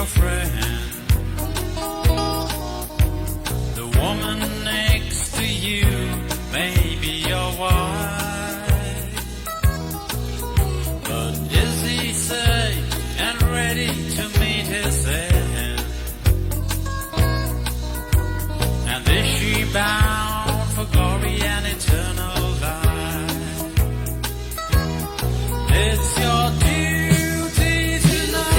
your friend. The woman next to you may be your wife. But is he safe and ready to meet his end? And is she bound for glory and eternal life? It's your duty to know.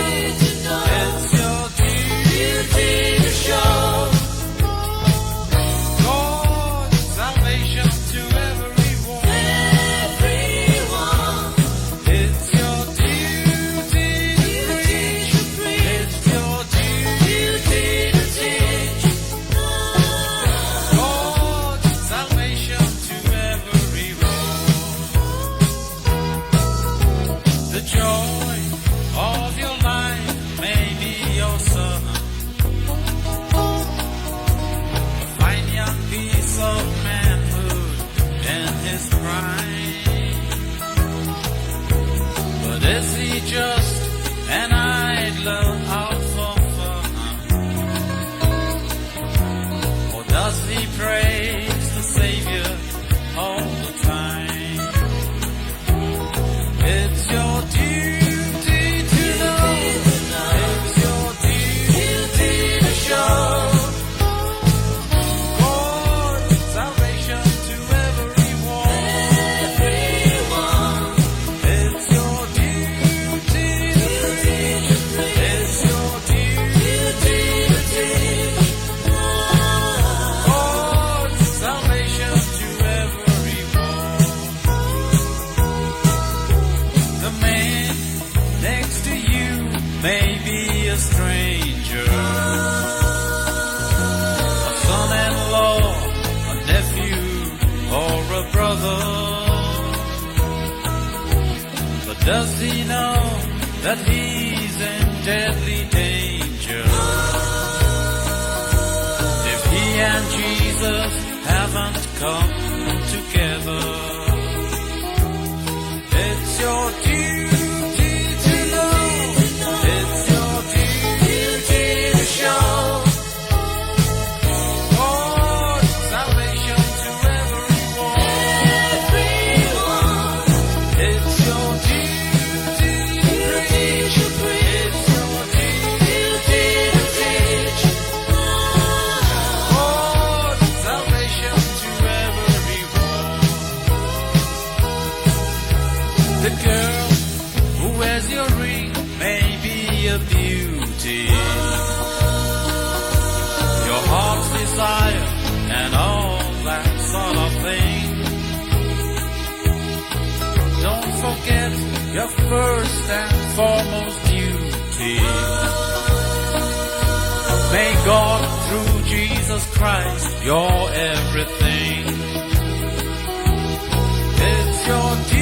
It's your duty to show God's salvation to everyone. It's your duty to preach. It's your duty to teach God's salvation to everyone. The joy of your life may be your son. A fine young piece of manhood in his prime. But is he just an idler out for fun? Or does he praise the Savior all the time? It's your duty to know. It's your duty to show God's salvation to everyone. It's your duty to preach. It's your duty to teach God's salvation to everyone. The man next to you may be a stranger, a son-in-law, a nephew, or a brother. But does he know that he's in deadly danger? If he and Jesus haven't come together, it's your duty to know. It's your duty to show God's salvation to everyone. It's your duty to preach. It's your duty to teach God's salvation to everyone. The girl who wears your ring may be a beauty, your heart's desire, and all that sort of thing. Don't forget your first and foremost duty. May God, through Jesus Christ, your everything. It's your duty